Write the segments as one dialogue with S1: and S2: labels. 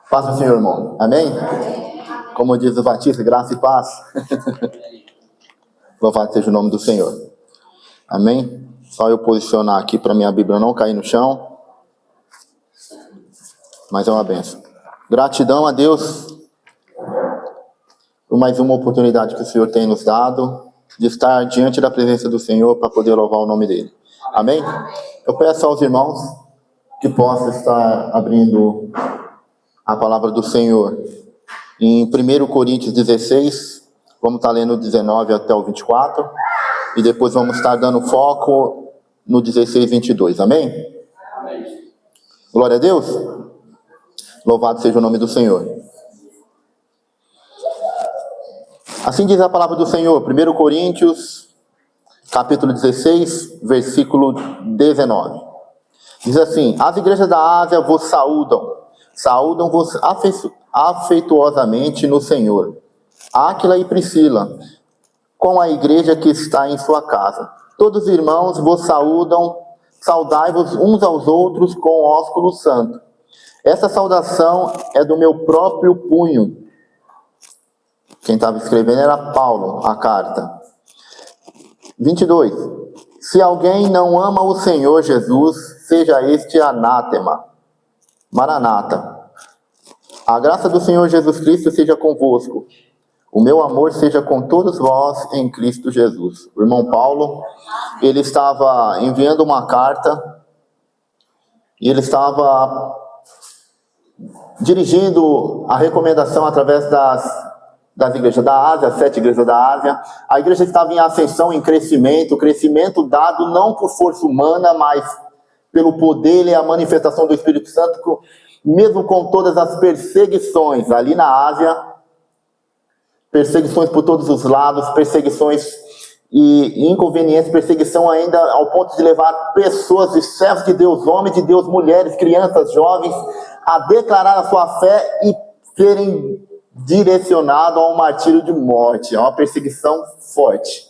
S1: Paz do Senhor, irmão. Amém? Como diz o Batista, graça e paz. Louvado seja o nome do Senhor. Amém? Só eu posicionar aqui para minha Bíblia não cair no chão. Mas é uma benção. Gratidão a Deus por mais uma oportunidade que o Senhor tem nos dado de estar diante da presença do Senhor para poder louvar o nome dele. Amém? Eu peço aos irmãos que possam estar abrindo a palavra do Senhor em 1 Coríntios 16, vamos estar lendo 19 até o 24, e depois vamos estar dando foco no 16 e 22, amém? Amém. Glória a Deus. Louvado seja o nome do Senhor. Assim diz a palavra do Senhor, 1 Coríntios, capítulo 16, versículo 19. Diz assim: as igrejas da Ásia vos saúdam-vos afetuosamente no Senhor. Áquila e Priscila, com a igreja que está em sua casa. Todos os irmãos vos saúdam, saudai-vos uns aos outros com ósculo santo. Essa saudação é do meu próprio punho. Quem estava escrevendo era Paulo, a carta. 22. Se alguém não ama o Senhor Jesus, seja este anátema. Maranata. A graça do Senhor Jesus Cristo seja convosco. O meu amor seja com todos vós em Cristo Jesus. O irmão Paulo, ele estava enviando uma carta e ele estava dirigindo a recomendação através das igrejas da Ásia, 7 igrejas da Ásia. A igreja estava em ascensão, em crescimento dado não por força humana, mas pelo poder e a manifestação do Espírito Santo, mesmo com todas as perseguições ali na Ásia, perseguições por todos os lados, perseguições e inconvenientes, perseguição ainda ao ponto de levar pessoas e servos de Deus, homens de Deus, mulheres, crianças, jovens, a declarar a sua fé e serem direcionados a um martírio de morte, a uma perseguição forte.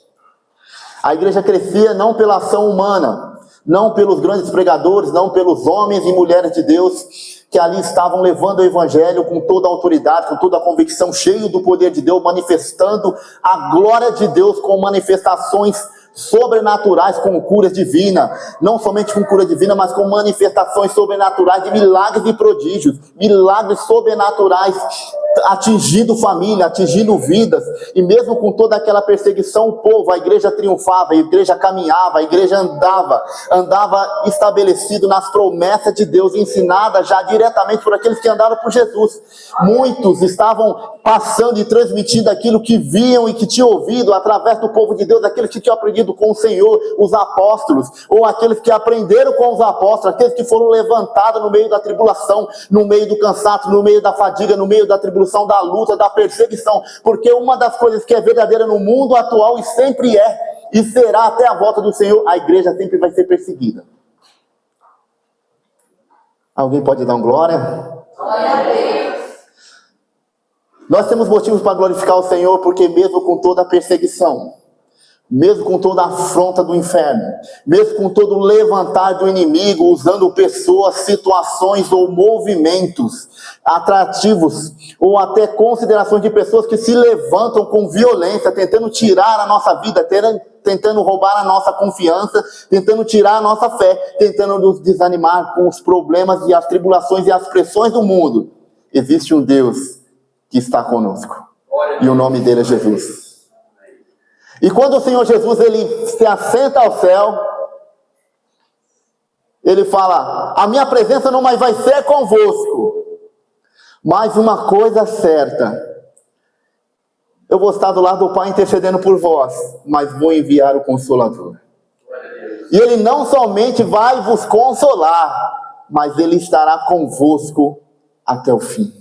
S1: A igreja crescia não pela ação humana, não pelos grandes pregadores, não pelos homens e mulheres de Deus que ali estavam levando o evangelho com toda a autoridade, com toda a convicção, cheio do poder de Deus, manifestando a glória de Deus com manifestações sobrenaturais, com cura divina, não somente com cura divina, mas com manifestações sobrenaturais de milagres e prodígios, milagres sobrenaturais atingindo família, atingindo vidas, e mesmo com toda aquela perseguição, o povo, a igreja triunfava, a igreja caminhava, a igreja andava estabelecido nas promessas de Deus, ensinada já diretamente por aqueles que andaram por Jesus. Muitos estavam passando e transmitindo aquilo que viam e que tinham ouvido através do povo de Deus, aqueles que tinham aprendido com o Senhor, os apóstolos, ou aqueles que aprenderam com os apóstolos, aqueles que foram levantados no meio da tribulação, no meio do cansaço, no meio da fadiga, no meio da tribulação, da luta, da perseguição, porque uma das coisas que é verdadeira no mundo atual e sempre é, e será até a volta do Senhor, a igreja sempre vai ser perseguida. Alguém pode dar um glória? Glória a Deus. Nós temos motivos para glorificar o Senhor, porque mesmo com toda a perseguição, mesmo com toda a afronta do inferno, mesmo com todo o levantar do inimigo, usando pessoas, situações ou movimentos atrativos, ou até considerações de pessoas que se levantam com violência, tentando tirar a nossa vida, tentando roubar a nossa confiança, tentando tirar a nossa fé, tentando nos desanimar com os problemas e as tribulações e as pressões do mundo. Existe um Deus que está conosco, e o nome dele é Jesus. E quando o Senhor Jesus, ele se assenta ao céu, ele fala: a minha presença não mais vai ser convosco, mas uma coisa certa, eu vou estar do lado do Pai intercedendo por vós, mas vou enviar o Consolador. E ele não somente vai vos consolar, mas ele estará convosco até o fim.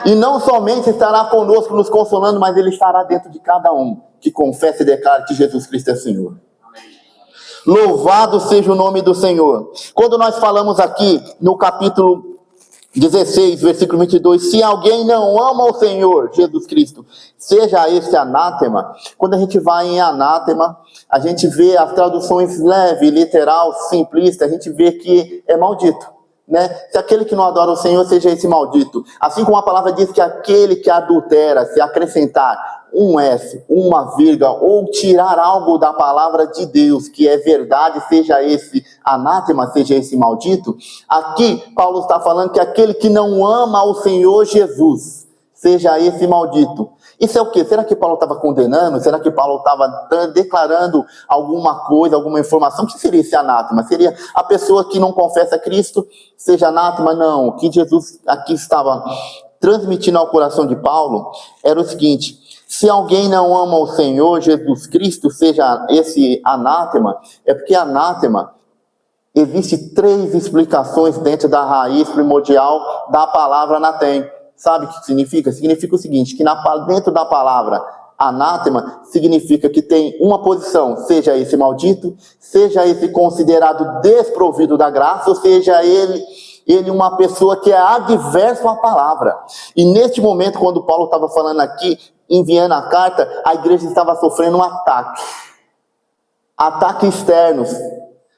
S1: E não somente estará conosco nos consolando, mas ele estará dentro de cada um que confessa e declara que Jesus Cristo é Senhor. Louvado seja o nome do Senhor. Quando nós falamos aqui no capítulo 16, versículo 22, se alguém não ama o Senhor Jesus Cristo, seja este anátema. Quando a gente vai em anátema, a gente vê as traduções leve, literal, simplista, a gente vê que é maldito. né? Se aquele que não adora o Senhor seja esse maldito. Assim como a palavra diz que aquele que adultera, se acrescentar um S, uma vírgula, ou tirar algo da palavra de Deus, que é verdade, seja esse anátema, seja esse maldito. Aqui, Paulo está falando que aquele que não ama o Senhor Jesus, seja esse maldito. Isso é o quê? Será que Paulo estava condenando? Será que Paulo estava declarando alguma coisa, alguma informação? O que seria esse anátema? Seria a pessoa que não confessa Cristo, seja anátema? Não. O que Jesus aqui estava transmitindo ao coração de Paulo era o seguinte: se alguém não ama o Senhor Jesus Cristo, seja esse anátema, é porque anátema, existe 3 explicações dentro da raiz primordial da palavra anatem. Sabe o que significa? Significa o seguinte, que dentro da palavra anátema, significa que tem uma posição, seja esse maldito, seja esse considerado desprovido da graça, ou seja ele uma pessoa que é adverso à palavra. E neste momento, quando Paulo estava falando aqui, enviando a carta, a igreja estava sofrendo um ataque. Ataques externos.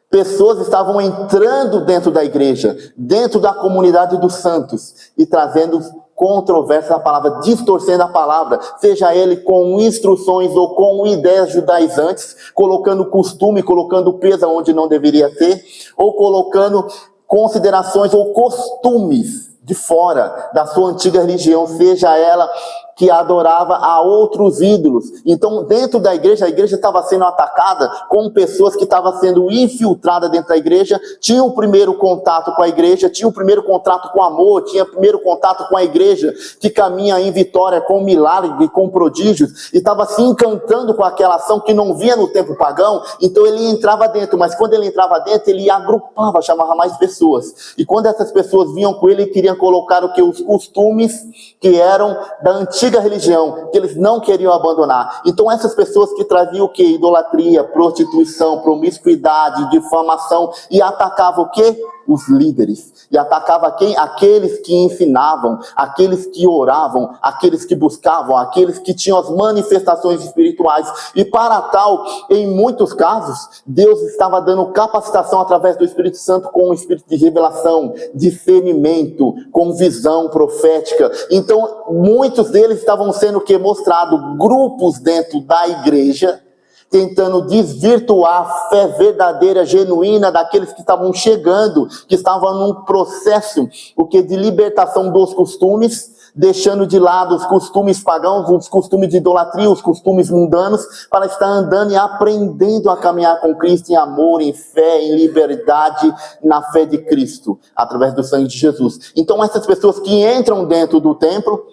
S1: Pessoas estavam entrando dentro da igreja, dentro da comunidade dos santos, e trazendo controvérsia à palavra, distorcendo a palavra, seja ele com instruções ou com ideias judaizantes, colocando costume, colocando peso onde não deveria ter, ou colocando considerações ou costumes de fora da sua antiga religião, seja ela que adorava a outros ídolos. Então, dentro da igreja, a igreja estava sendo atacada com pessoas que estavam sendo infiltradas dentro da igreja, tinham o primeiro contato com a igreja, tinham o primeiro contato com amor, tinha o primeiro contato com a igreja, que caminha em vitória, com milagres e com prodígios, e estava se encantando com aquela ação que não via no tempo pagão. Então ele entrava dentro, mas quando ele entrava dentro, ele agrupava, chamava mais pessoas. E quando essas pessoas vinham com ele, queriam colocar o que? Os costumes que eram da antiga religião, que eles não queriam abandonar. Então essas pessoas que traziam o que? Idolatria, prostituição, promiscuidade, difamação, e atacavam o que? Os líderes. E atacava quem? Aqueles que ensinavam, aqueles que oravam, aqueles que buscavam, aqueles que tinham as manifestações espirituais. E para tal, em muitos casos, Deus estava dando capacitação através do Espírito Santo, com o espírito de revelação, discernimento, com visão profética. Então, muitos deles estavam sendo que mostrados grupos dentro da igreja, tentando desvirtuar a fé verdadeira, genuína daqueles que estavam chegando, que estavam num processo de libertação dos costumes, deixando de lado os costumes pagãos, os costumes de idolatria, os costumes mundanos, para estar andando e aprendendo a caminhar com Cristo em amor, em fé, em liberdade, na fé de Cristo, através do sangue de Jesus. Então essas pessoas que entram dentro do templo,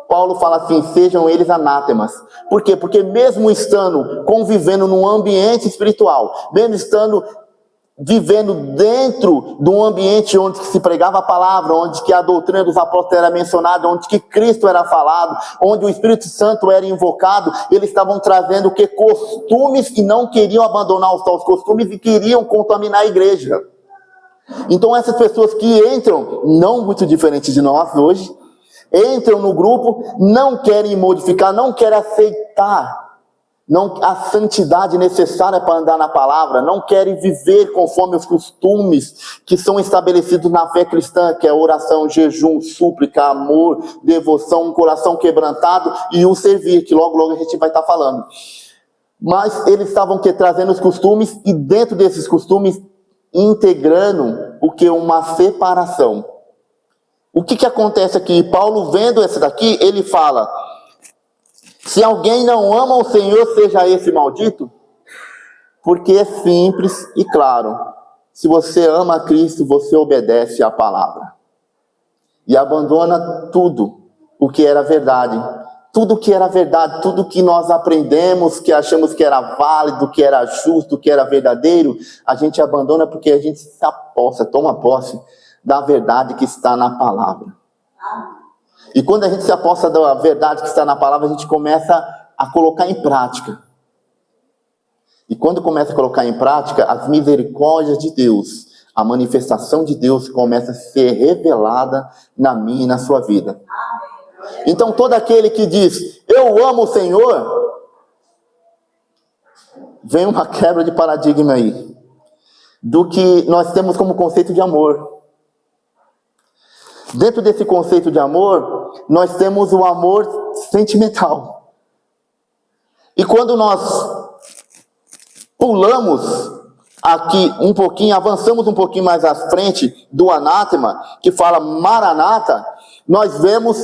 S1: Paulo fala assim, sejam eles anátemas. Por quê? Porque mesmo estando convivendo num ambiente espiritual, mesmo estando vivendo dentro de um ambiente onde se pregava a palavra, onde que a doutrina dos apóstolos era mencionada, onde que Cristo era falado, onde o Espírito Santo era invocado, eles estavam trazendo o que? Costumes, e não queriam abandonar os tais costumes e queriam contaminar a igreja. Então essas pessoas que entram, não muito diferente de nós hoje, entram no grupo, não querem modificar, não querem aceitar a santidade necessária para andar na palavra, não querem viver conforme os costumes que são estabelecidos na fé cristã, que é oração, jejum, súplica, amor, devoção, um coração quebrantado e o servir, que logo a gente vai estar falando. Mas eles estavam trazendo os costumes, e dentro desses costumes integrando o que? Uma separação. O que acontece aqui? Paulo, vendo essa daqui, ele fala, se alguém não ama o Senhor, seja esse maldito. Porque é simples e claro. Se você ama a Cristo, você obedece à palavra. E abandona tudo o que era verdade. Tudo que era verdade, tudo que nós aprendemos, que achamos que era válido, que era justo, que era verdadeiro, a gente abandona porque a gente se aposta, toma posse da verdade que está na palavra. E quando a gente se aposta da verdade que está na palavra, a gente começa a colocar em prática. E quando começa a colocar em prática, as misericórdias de Deus, a manifestação de Deus começa a ser revelada na minha e na sua vida. Então todo aquele que diz, eu amo o Senhor, vem uma quebra de paradigma aí. do que nós temos como conceito de amor. Dentro desse conceito de amor, nós temos o amor sentimental. E quando nós pulamos aqui um pouquinho, avançamos um pouquinho mais à frente do anátema, que fala Maranata, nós vemos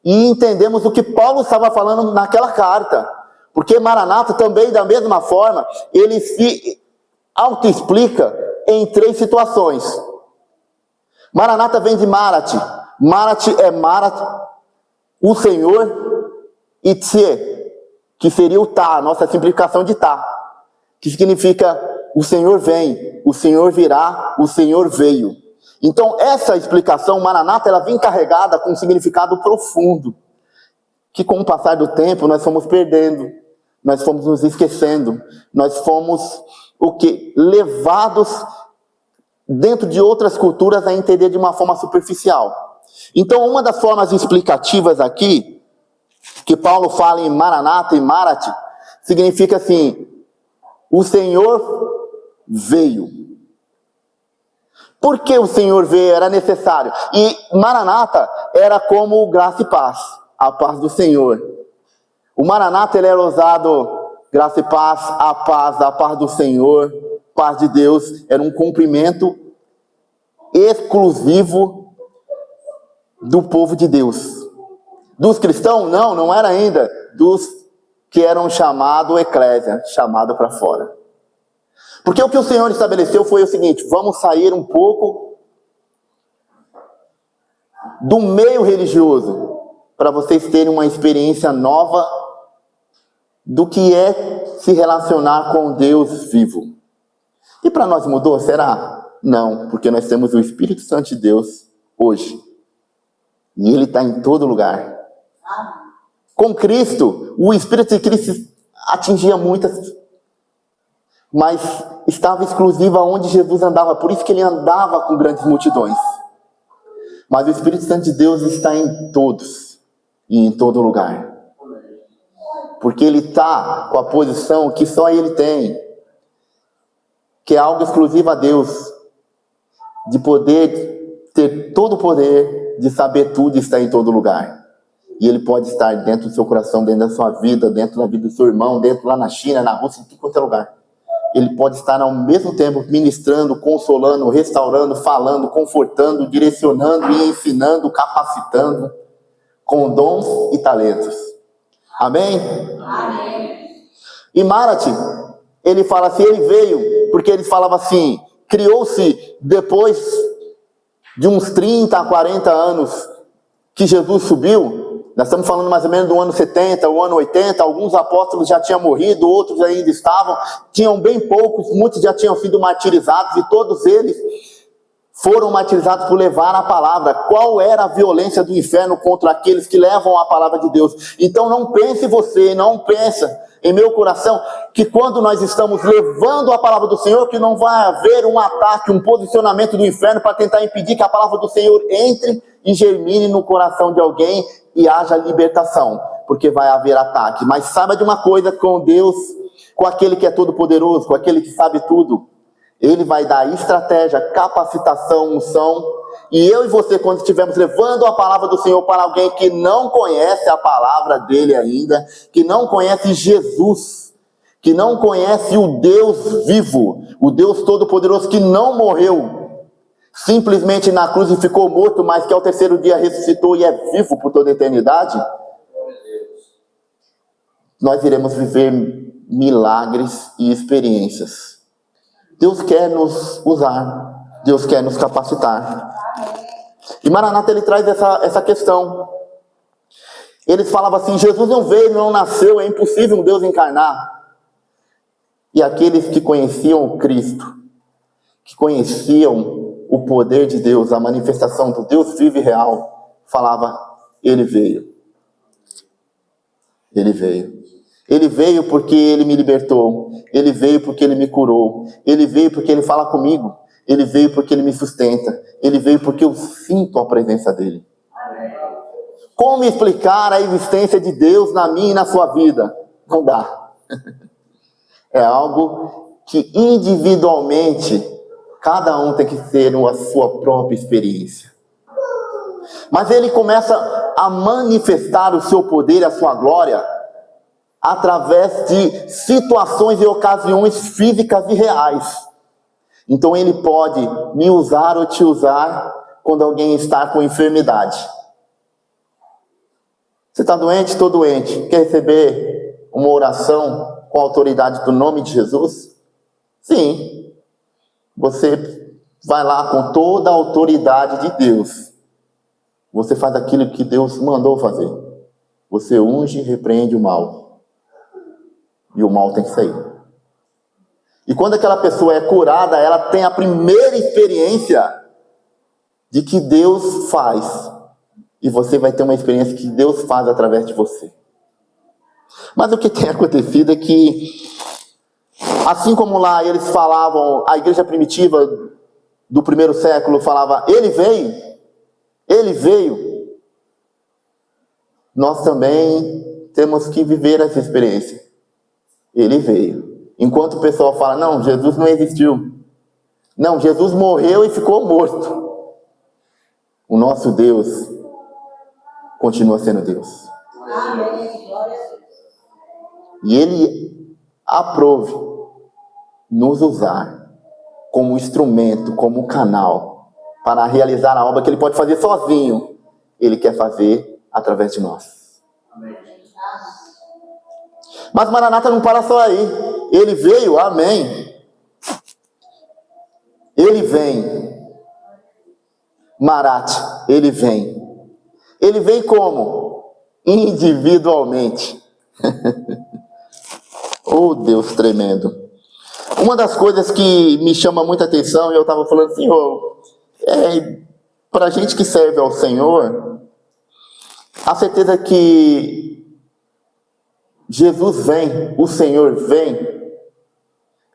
S1: e entendemos o que Paulo estava falando naquela carta. Porque Maranata também, da mesma forma, ele se autoexplica em 3 situações. Maranata vem de Marati. Marati é Marat, o Senhor, e Tse, que seria o Tá, a nossa simplificação de Tá, que significa o Senhor vem, o Senhor virá, o Senhor veio. Então essa explicação, Maranata, ela vem carregada com um significado profundo, que com o passar do tempo nós fomos perdendo, nós fomos nos esquecendo, nós fomos levados dentro de outras culturas a entender de uma forma superficial. Então uma das formas explicativas aqui, que Paulo fala em Maranata e Marati, significa assim, o Senhor veio. Por que o Senhor veio? Era necessário. E Maranata era como graça e paz, a paz do Senhor. O Maranata, ele era usado, graça e paz, a paz do Senhor, paz de Deus, era um cumprimento exclusivo do povo de Deus. Dos cristãos? Não era ainda. Dos que eram chamados eclésia, chamado para fora. Porque o que o Senhor estabeleceu foi o seguinte: vamos sair um pouco do meio religioso, para vocês terem uma experiência nova do que é se relacionar com Deus vivo. E para nós mudou, será? Não, porque nós temos o Espírito Santo de Deus hoje. E Ele está em todo lugar. Com Cristo, o Espírito de Cristo atingia muitas, mas estava exclusivo aonde Jesus andava. Por isso que Ele andava com grandes multidões. Mas o Espírito Santo de Deus está em todos e em todo lugar. Porque Ele está com a posição que só Ele tem, que é algo exclusivo a Deus, de poder ter todo o poder, de saber tudo e estar em todo lugar. E Ele pode estar dentro do seu coração, dentro da sua vida, dentro da vida do seu irmão, dentro lá na China, na Rússia, em todo quanto é lugar. Ele pode estar ao mesmo tempo ministrando, consolando, restaurando, falando, confortando, direcionando e ensinando, capacitando, com dons e talentos. Amém?
S2: Amém.
S1: E Marati, ele fala assim, ele veio, porque ele falava assim, criou-se depois de uns 30 a 40 anos que Jesus subiu. Nós estamos falando mais ou menos do ano 70, o ano 80, alguns apóstolos já tinham morrido, outros ainda estavam, tinham bem poucos, muitos já tinham sido martirizados, e todos eles foram martirizados por levar a palavra. Qual era a violência do inferno contra aqueles que levam a palavra de Deus? Então não pense você, não pensa em meu coração, que quando nós estamos levando a palavra do Senhor, que não vai haver um ataque, um posicionamento do inferno para tentar impedir que a palavra do Senhor entre e germine no coração de alguém e haja libertação, porque vai haver ataque. Mas saiba de uma coisa, com Deus, com aquele que é todo poderoso, com aquele que sabe tudo, Ele vai dar estratégia, capacitação, unção. E eu e você, quando estivermos levando a palavra do Senhor para alguém que não conhece a palavra dele ainda, que não conhece Jesus, que não conhece o Deus vivo, o Deus todo-poderoso que não morreu simplesmente na cruz e ficou morto, mas que ao terceiro dia ressuscitou e é vivo por toda a eternidade, nós iremos viver milagres e experiências. Deus quer nos usar, Deus quer nos capacitar. E Maranata, ele traz essa questão. Eles falavam assim, Jesus não veio, não nasceu, é impossível um Deus encarnar. E aqueles que conheciam Cristo, que conheciam o poder de Deus, a manifestação do Deus vivo e real, falava, Ele veio. Ele veio. Ele veio porque Ele me libertou. Ele veio porque Ele me curou. Ele veio porque Ele fala comigo. Ele veio porque Ele me sustenta. Ele veio porque eu sinto a presença dEle. Como explicar a existência de Deus na minha e na sua vida? Não dá. É algo que individualmente Cada um tem que ter a sua própria experiência. Mas ele começa a manifestar o seu poder e a sua glória através de situações e ocasiões físicas e reais. Então ele pode me usar ou te usar quando alguém está com enfermidade. Você está doente? Estou doente. Quer receber uma oração com a autoridade do nome de Jesus? Sim. Você vai lá com toda a autoridade de Deus. Você faz aquilo que Deus mandou fazer. Você unge e repreende o mal. E o mal tem que sair. E quando aquela pessoa é curada, ela tem a primeira experiência de que Deus faz. E você vai ter uma experiência que Deus faz através de você. Mas o que tem acontecido é que, assim como lá eles falavam, a igreja primitiva do primeiro século falava, ele veio. Nós também temos que viver essa experiência. Ele veio. Enquanto o pessoal fala, não, Jesus não existiu. Não, Jesus morreu e ficou morto. O nosso Deus continua sendo Deus. E Ele aprove nos usar como instrumento, como canal, para realizar a obra que Ele pode fazer sozinho. Ele quer fazer através de nós. Mas Maranata não para só aí. Ele veio, amém. Ele vem. Marat, ele vem. Ele vem como? Individualmente. Oh, Deus tremendo. Uma das coisas que me chama muita atenção, e eu estava falando, Senhor, para a gente que serve ao Senhor, a certeza que Jesus vem, o Senhor vem,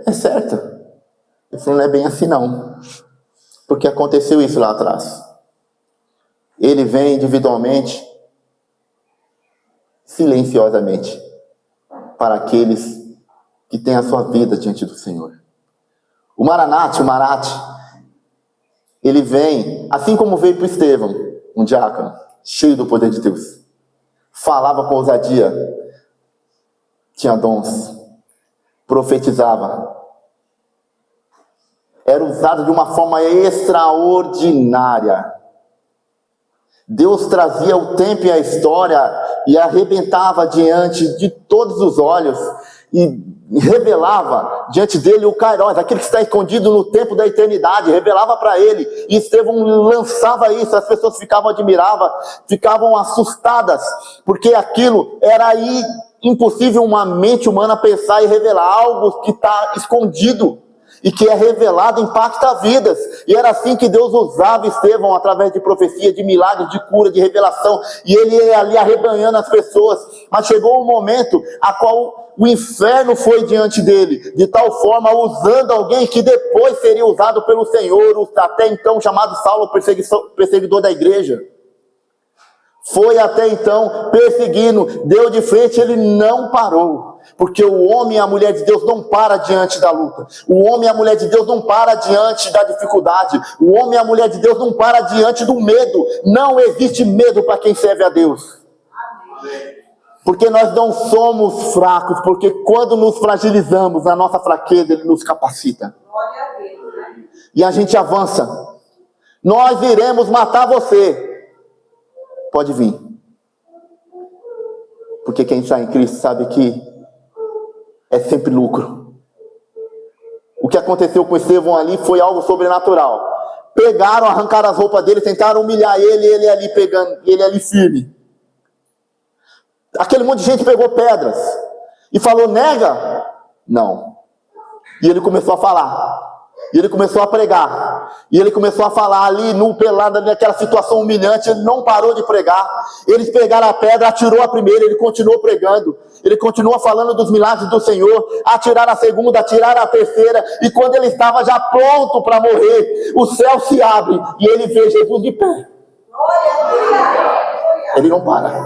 S1: é certa. Isso não é bem assim não. Porque aconteceu isso lá atrás. Ele vem individualmente, silenciosamente, para aqueles que têm a sua vida diante do Senhor. O Marat, ele vem, assim como veio para Estevão, um diácono, cheio do poder de Deus. Falava com ousadia, tinha dons, profetizava. Era usado de uma forma extraordinária. Deus trazia o tempo e a história e arrebentava diante de todos os olhos e revelava diante dele o Kairos, aquele que está escondido no tempo da eternidade, revelava para ele, e Estevão lançava isso, as pessoas ficavam admiradas, ficavam assustadas, porque aquilo era aí impossível uma mente humana pensar e revelar algo que está escondido e que é revelado, impacta vidas. E era assim que Deus usava Estevão, através de profecia, de milagres, de cura, de revelação, e ele ia ali arrebanhando as pessoas. Mas chegou um momento a qual o inferno foi diante dele, de tal forma usando alguém que depois seria usado pelo Senhor, o até então chamado Saulo, perseguidor da igreja. Foi até então perseguindo, deu de frente, ele não parou. Porque o homem e a mulher de Deus não para diante da luta. O homem e a mulher de Deus não para diante da dificuldade. O homem e a mulher de Deus não para diante do medo. Não existe medo para quem serve a Deus. Porque nós não somos fracos, porque quando nos fragilizamos, na nossa fraqueza, Ele nos capacita. E a gente avança. Nós iremos matar você. Pode vir. Porque quem está em Cristo sabe que é sempre lucro. O que aconteceu com Estevão ali foi algo sobrenatural. Pegaram, arrancaram as roupas dele, tentaram humilhar ele ali pegando, ele ali firme. Aquele monte de gente pegou pedras e falou, nega? Não. E ele começou a falar. E ele começou a pregar. E ele começou a falar ali, pelado, naquela situação humilhante. Ele não parou de pregar. Eles pegaram a pedra, atirou a primeira, ele continuou pregando. Ele continua falando dos milagres do Senhor. Atiraram a segunda, atiraram a terceira. E quando ele estava já pronto para morrer, o céu se abre e ele vê Jesus de pé. Ele não para.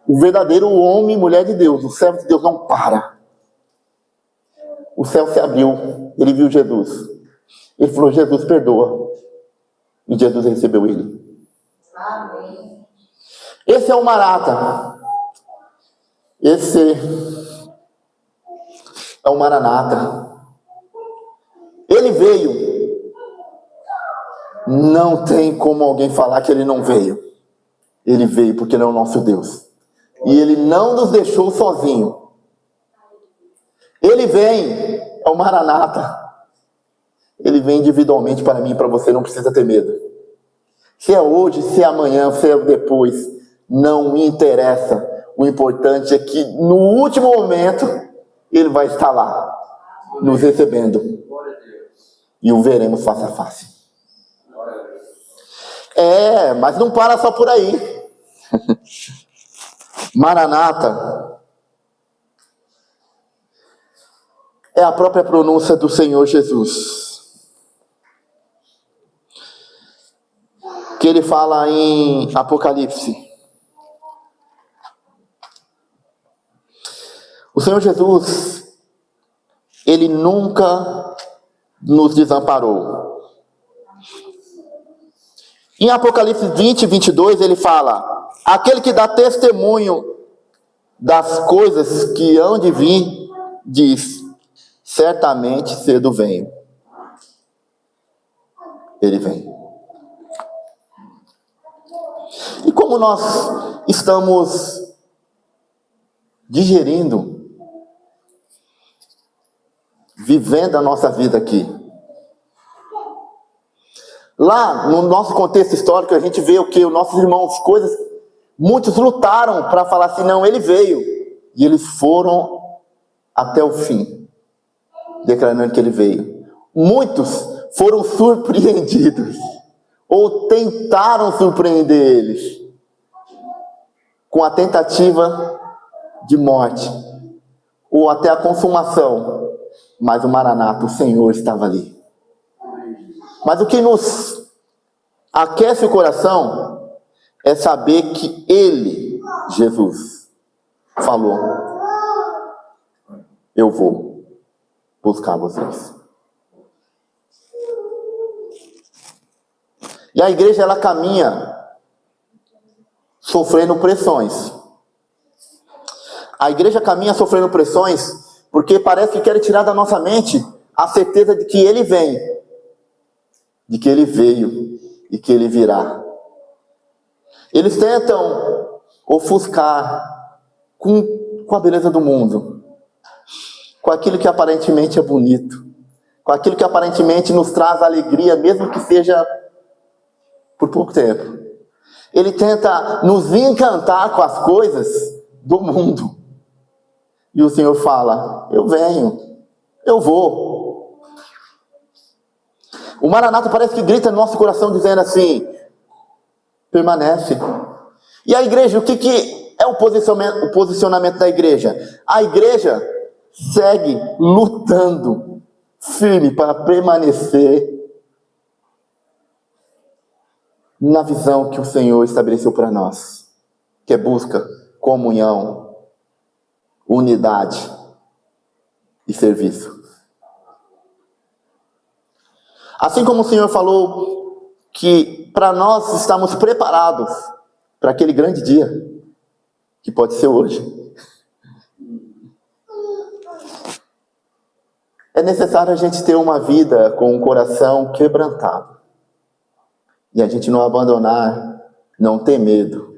S1: O verdadeiro homem e mulher de Deus, o servo de Deus, não para. O céu se abriu, ele viu Jesus. Ele falou, Jesus, perdoa. E Jesus recebeu ele.
S2: Amém.
S1: Esse é o Maranata. Esse é o Maranata. Ele veio. Não tem como alguém falar que ele não veio. Ele veio porque ele é o nosso Deus. E ele não nos deixou sozinho. Ele vem, é o Maranata. Ele vem individualmente para mim e para você, não precisa ter medo. Se é hoje, se é amanhã, se é depois, não me interessa. O importante é que no último momento, ele vai estar lá, nos recebendo. E o veremos face a face. Mas não para só por aí. Maranata é a própria pronúncia do Senhor Jesus, que ele fala em Apocalipse. O Senhor Jesus, ele nunca nos desamparou. Em Apocalipse 20, 22, ele fala: aquele que dá testemunho das coisas que hão de vir, diz: certamente cedo venho. Ele vem. E como nós estamos digerindo, vivendo a nossa vida aqui? Lá, no nosso contexto histórico, a gente vê o que? Os nossos irmãos, muitos lutaram para falar assim, não, ele veio. E eles foram até o fim, declarando que ele veio. Muitos foram surpreendidos, ou tentaram surpreender eles, com a tentativa de morte, ou até a consumação. Mas o Maranata, o Senhor, estava ali. Mas o que nos aquece o coração é saber que Ele, Jesus, falou: eu vou buscar vocês. E a igreja, ela caminha sofrendo pressões. A igreja caminha sofrendo pressões porque parece que quer tirar da nossa mente a certeza de que Ele vem, de que Ele veio e que Ele virá. Eles tentam ofuscar com a beleza do mundo, com aquilo que aparentemente é bonito, com aquilo que aparentemente nos traz alegria, mesmo que seja por pouco tempo. Ele tenta nos encantar com as coisas do mundo. E o Senhor fala: eu venho, eu vou. O Maranata parece que grita no nosso coração dizendo assim: permanece. E a igreja, o que é o posicionamento da igreja? A igreja segue lutando firme para permanecer na visão que o Senhor estabeleceu para nós, que é busca, comunhão, unidade e serviço. Assim como o Senhor falou que para nós estamos preparados para aquele grande dia, que pode ser hoje, é necessário a gente ter uma vida com o coração quebrantado. E a gente não abandonar, não ter medo,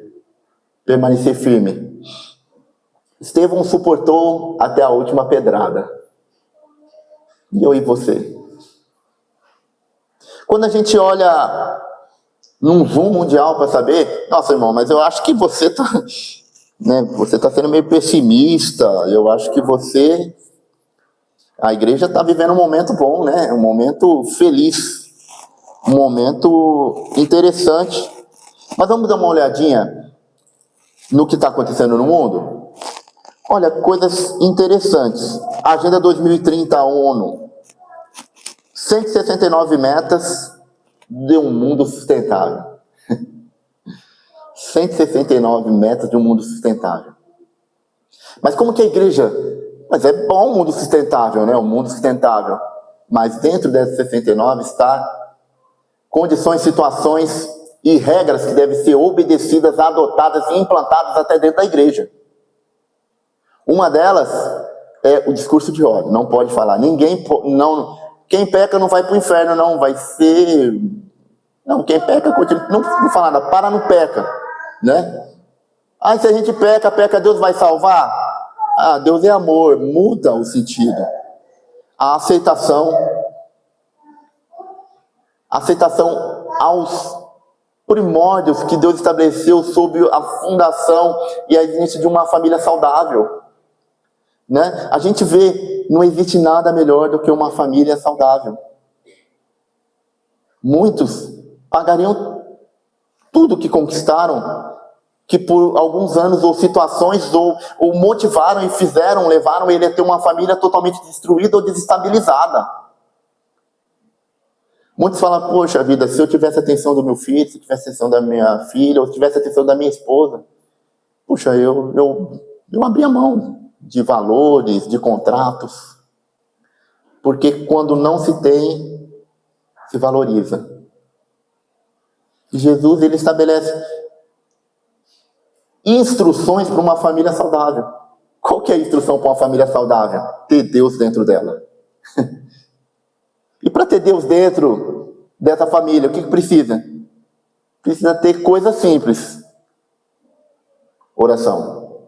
S1: permanecer firme. Estevão suportou até a última pedrada. E eu e você? Quando a gente olha num zoom mundial para saber, nossa, irmão, mas eu acho que você está, né, você está sendo meio pessimista, eu acho que a igreja está vivendo um momento bom, né, um momento feliz, um momento interessante. Mas vamos dar uma olhadinha no que está acontecendo no mundo? Olha, coisas interessantes. Agenda 2030, ONU. 169 metas de um mundo sustentável. 169 metas de um mundo sustentável. Mas como que a igreja... Mas é bom o mundo sustentável, né? O mundo sustentável. Mas dentro dessas 69 está condições, situações e regras que devem ser obedecidas, adotadas e implantadas até dentro da igreja. Uma delas é o discurso de ódio. Não pode falar. Quem peca não vai para o inferno, não. Vai ser... Não, quem peca continua. Não fala nada. Para, não peca. Né? Se a gente peca, Deus vai salvar? Deus é amor. Muda o sentido. A aceitação aos primórdios que Deus estabeleceu sob a fundação e a existência de uma família saudável. Né? A gente vê, não existe nada melhor do que uma família saudável. Muitos pagariam tudo que conquistaram, que por alguns anos ou situações ou motivaram e levaram ele a ter uma família totalmente destruída ou desestabilizada. Muitos falam, poxa vida, se eu tivesse a atenção do meu filho, se eu tivesse a atenção da minha filha, ou se tivesse a atenção da minha esposa, puxa, eu abri a mão de valores, de contratos. Porque quando não se tem, se valoriza. E Jesus, ele estabelece instruções para uma família saudável. Qual que é a instrução para uma família saudável? Ter Deus dentro dela. E para ter Deus dentro dessa família, o que precisa? Precisa ter coisas simples. Oração.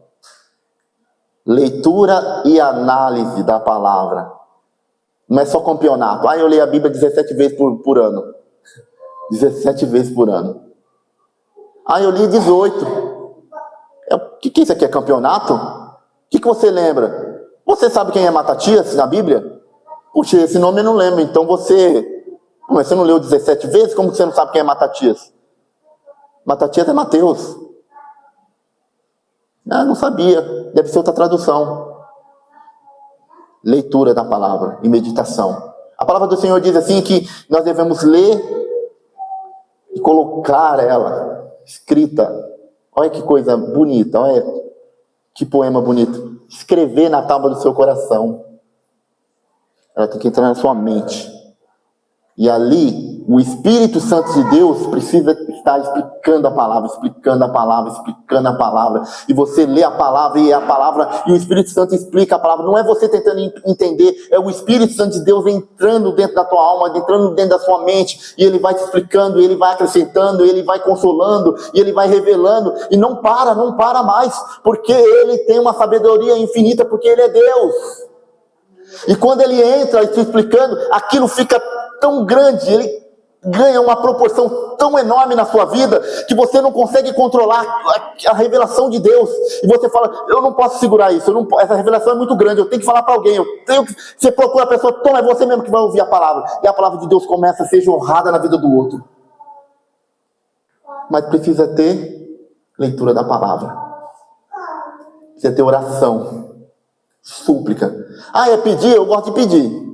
S1: Leitura e análise da palavra. Não é só campeonato. Eu leio a Bíblia 17 vezes por ano. 17 vezes por ano. Eu li 18. O que isso aqui é campeonato? O que você lembra? Você sabe quem é Matatias na Bíblia? Puxa, esse nome eu não lembro. Então você não leu 17 vezes? Como que você não sabe quem é Matatias? Matatias é Mateus. Não sabia. Deve ser outra tradução. Leitura da palavra e meditação. A palavra do Senhor diz assim que nós devemos ler e colocar ela escrita. Olha que coisa bonita. Olha que poema bonito. Escrever na tábua do seu coração. Ela tem que entrar na sua mente. E ali, o Espírito Santo de Deus precisa estar explicando a palavra, explicando a palavra, explicando a palavra. E você lê a palavra e o Espírito Santo explica a palavra. Não é você tentando entender, é o Espírito Santo de Deus entrando dentro da tua alma, entrando dentro da sua mente. E ele vai te explicando, ele vai acrescentando, ele vai consolando, e ele vai revelando. E não para mais, porque ele tem uma sabedoria infinita, porque ele é Deus. E quando ele entra te explicando, aquilo fica tão grande, ele ganha uma proporção tão enorme na sua vida, que você não consegue controlar a revelação de Deus. E você fala, eu não posso segurar isso, essa revelação é muito grande, eu tenho que falar para alguém, você procura a pessoa, então é você mesmo que vai ouvir a palavra. E a palavra de Deus começa a ser jorrada na vida do outro. Mas precisa ter leitura da palavra. Precisa ter oração, súplica. É pedir? Eu gosto de pedir.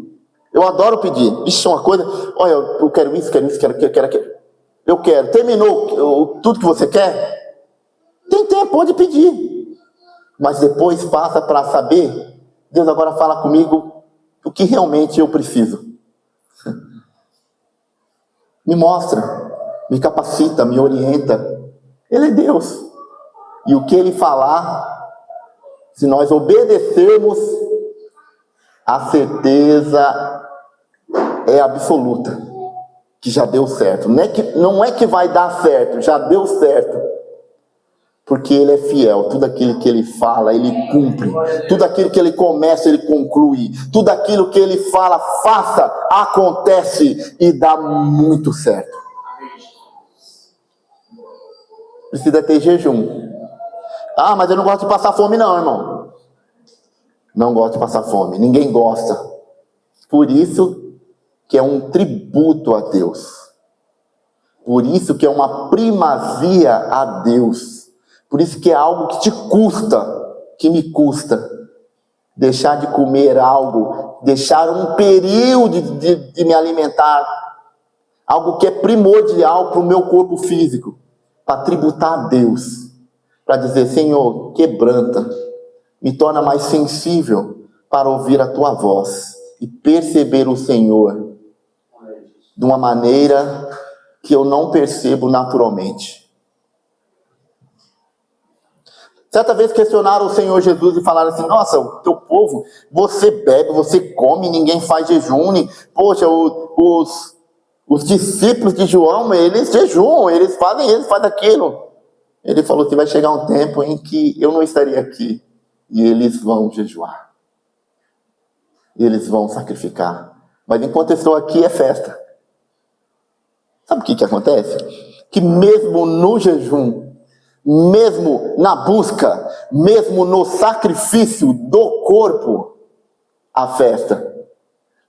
S1: Eu adoro pedir. Isso é uma coisa... Olha, eu quero isso, quero. Eu quero. Terminou tudo que você quer? Tem tempo, pode pedir. Mas depois passa para saber, Deus agora fala comigo o que realmente eu preciso. Me mostra, me capacita, me orienta. Ele é Deus. E o que Ele falar, se nós obedecermos, a certeza é absoluta que já deu certo. Não é que vai dar certo, já deu certo. Porque Ele é fiel. Tudo aquilo que Ele fala, Ele cumpre. Tudo aquilo que Ele começa, Ele conclui. Tudo aquilo que Ele fala, faça, acontece e dá muito certo. Precisa ter jejum. Mas eu não gosto de passar fome não, irmão. Não gosto de passar fome. Ninguém gosta. Por isso que é um tributo a Deus. Por isso que é uma primazia a Deus. Por isso que é algo que te custa, que me custa. Deixar de comer algo, deixar um período de me alimentar. Algo que é primordial para o meu corpo físico. Para tributar a Deus. Para dizer, Senhor, quebranta. Me torna mais sensível para ouvir a tua voz. e perceber o Senhor de uma maneira que eu não percebo naturalmente. Certa vez questionaram o Senhor Jesus e falaram assim: nossa, o teu povo, você bebe, você come, ninguém faz jejum. Poxa, os discípulos de João, eles jejuam, eles fazem aquilo. Ele falou que vai chegar um tempo em que eu não estaria aqui e eles vão jejuar. Eles vão sacrificar. Mas enquanto eu estou aqui é festa. Sabe o que acontece? Que mesmo no jejum, mesmo na busca, mesmo no sacrifício do corpo, há festa.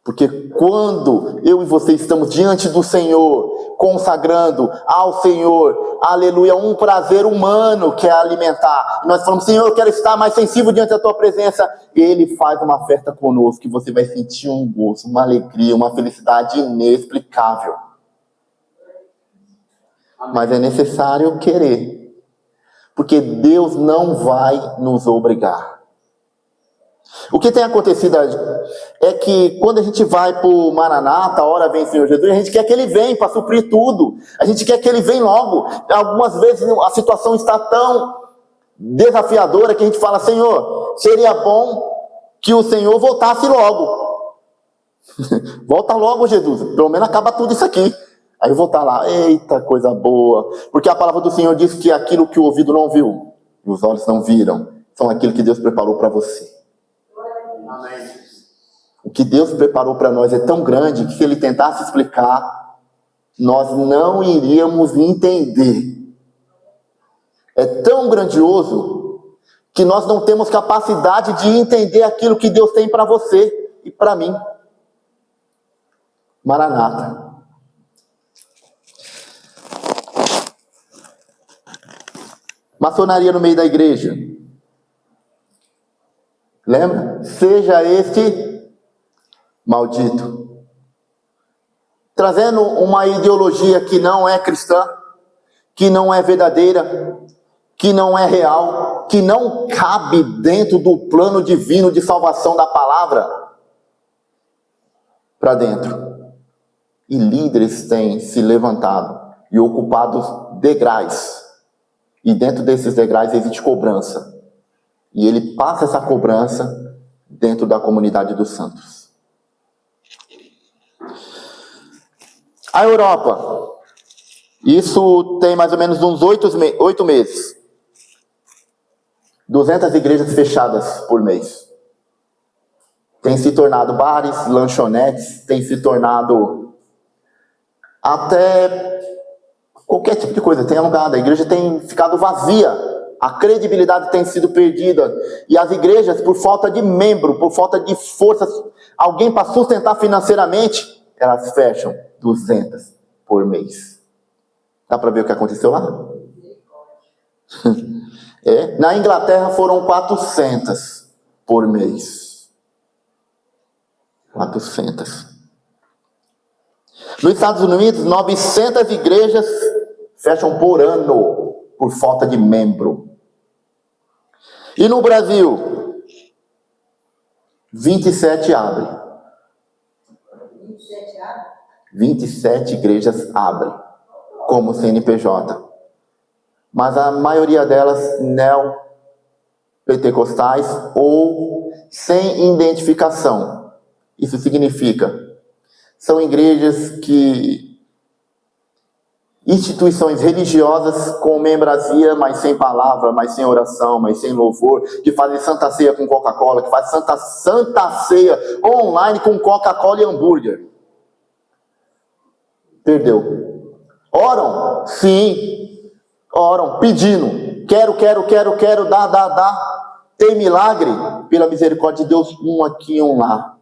S1: Porque quando eu e você estamos diante do Senhor, consagrando ao Senhor, aleluia, um prazer humano que é alimentar. Nós falamos: Senhor, eu quero estar mais sensível diante da tua presença. Ele faz uma festa conosco, que você vai sentir um gozo, uma alegria, uma felicidade inexplicável. Mas é necessário querer, porque Deus não vai nos obrigar. O que tem acontecido é que quando a gente vai para o Maranata, a hora vem o Senhor Jesus, a gente quer que Ele venha para suprir tudo. A gente quer que Ele venha logo. Algumas vezes a situação está tão desafiadora que a gente fala: Senhor, seria bom que o Senhor voltasse logo. Volta logo, Jesus. Pelo menos acaba tudo isso aqui. Aí eu vou estar lá: eita, coisa boa. Porque a palavra do Senhor diz que aquilo que o ouvido não viu e os olhos não viram, são aquilo que Deus preparou para você. Amém. O que Deus preparou para nós é tão grande que se Ele tentasse explicar, nós não iríamos entender. É tão grandioso que nós não temos capacidade de entender aquilo que Deus tem para você e para mim. Maranata. Maçonaria no meio da igreja. Lembra? Seja este maldito. Trazendo uma ideologia que não é cristã, que não é verdadeira, que não é real, que não cabe dentro do plano divino de salvação da palavra, para dentro. E líderes têm se levantado e ocupado degraus. E dentro desses degraus existe cobrança. E ele passa essa cobrança dentro da comunidade dos santos. A Europa. Isso tem mais ou menos uns 8 meses. 200 igrejas fechadas por mês. Tem se tornado bares, lanchonetes, tem se tornado até qualquer tipo de coisa. Tem alugado, a igreja tem ficado vazia. A credibilidade tem sido perdida. E as igrejas, por falta de membro, por falta de força, alguém para sustentar financeiramente, elas fecham 200 por mês. Dá para ver o que aconteceu lá? Na Inglaterra foram 400 por mês. 400. Nos Estados Unidos, 900 igrejas fecham por ano, por falta de membro. E no Brasil, 27 abrem. 27 igrejas abrem, como CNPJ. Mas a maioria delas neopentecostais ou sem identificação. Isso significa, são igrejas instituições religiosas com membresia, mas sem palavra, mas sem oração, mas sem louvor, que fazem santa ceia com Coca-Cola, que fazem santa ceia online com Coca-Cola e hambúrguer. Perdeu. Oram? Sim. Oram, pedindo. Quero, dá. Tem milagre? Pela misericórdia de Deus, um aqui e um lá.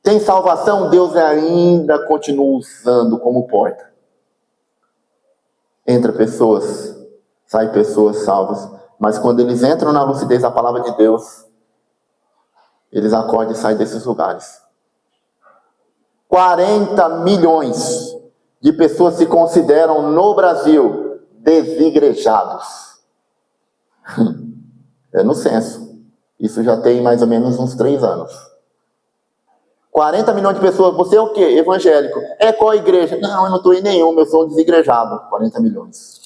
S1: Tem salvação? Deus ainda continua usando como porta. Entra pessoas, sai pessoas salvas. Mas quando eles entram na lucidez da palavra de Deus, eles acordam e saem desses lugares. 40 milhões de pessoas se consideram no Brasil desigrejados. É no censo. Isso já tem mais ou menos uns 3 anos. 40 milhões de pessoas, você é o quê? Evangélico. É qual igreja? Não, eu não estou em nenhuma, eu sou um desigrejado. 40 milhões.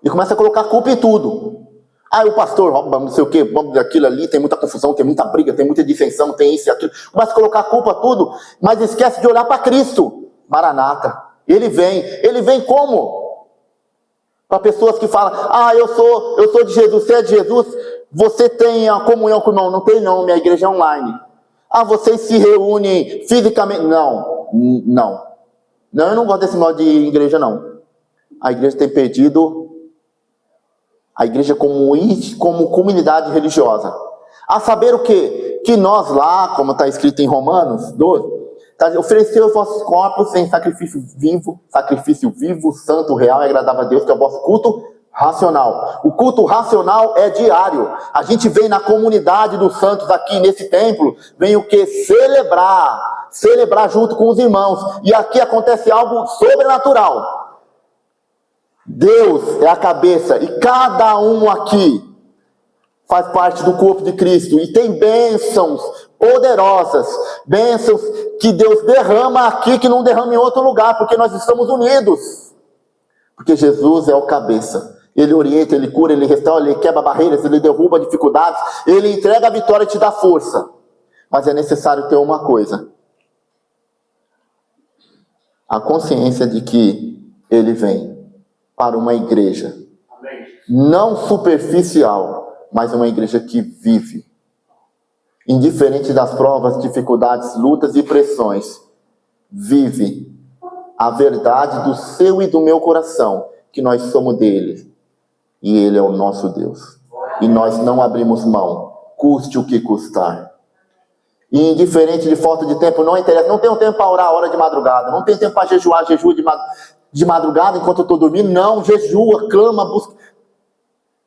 S1: E começa a colocar culpa em tudo. Ah, o pastor rouba, não sei o quê, aquilo ali, tem muita confusão, tem muita briga, tem muita dissensão, tem isso e aquilo. Começa a colocar culpa em tudo, mas esquece de olhar para Cristo. Maranata. Ele vem como? Para pessoas que falam, ah, eu sou de Jesus, você é de Jesus, você tem a comunhão com o irmão. Não tem não, minha igreja é online. Ah, vocês se reúnem fisicamente. Não, eu não gosto desse modo de igreja, não. A igreja tem perdido a igreja como comunidade religiosa. A saber o quê? Que nós lá, como está escrito em Romanos 12, ofereceu os vossos corpos em sacrifício vivo, santo, real e agradável a Deus, que é o vosso culto racional. O culto racional é diário. A gente vem na comunidade dos santos aqui nesse templo, vem o que? Celebrar junto com os irmãos. E aqui acontece algo sobrenatural. Deus é a cabeça e cada um aqui faz parte do corpo de Cristo e tem bênçãos poderosas, bênçãos que Deus derrama aqui que não derrama em outro lugar, porque nós estamos unidos. Porque Jesus é o cabeça. Ele orienta, ele cura, ele restaura, ele quebra barreiras, ele derruba dificuldades, ele entrega a vitória e te dá força. Mas é necessário ter uma coisa: a consciência de que ele vem para uma igreja não superficial, mas uma igreja que vive. Indiferente das provas, dificuldades, lutas e pressões, vive a verdade do seu e do meu coração, que nós somos dele, e ele é o nosso Deus. E nós não abrimos mão, custe o que custar. E indiferente de falta de tempo, não interessa, não tenho tempo para orar a hora de madrugada, não tenho tempo para jejuar de madrugada enquanto eu estou dormindo. Não, jejua, clama, busca.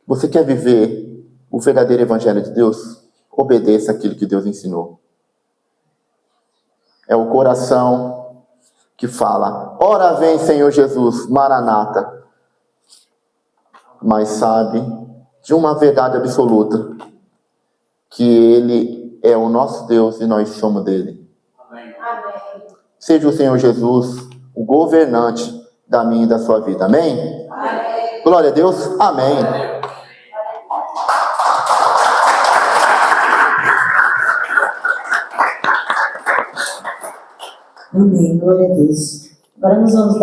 S1: Você quer viver o verdadeiro evangelho de Deus? Obedeça aquilo que Deus ensinou. É o coração que fala, ora vem Senhor Jesus, Maranata. Mas sabe de uma verdade absoluta, que ele é o nosso Deus e nós somos dele.
S2: Amém.
S1: Seja o Senhor Jesus o governante da minha e da sua vida. Amém?
S2: Amém.
S1: Glória a Deus. Amém.
S3: Amém. Glória a Deus. Agora nós vamos dar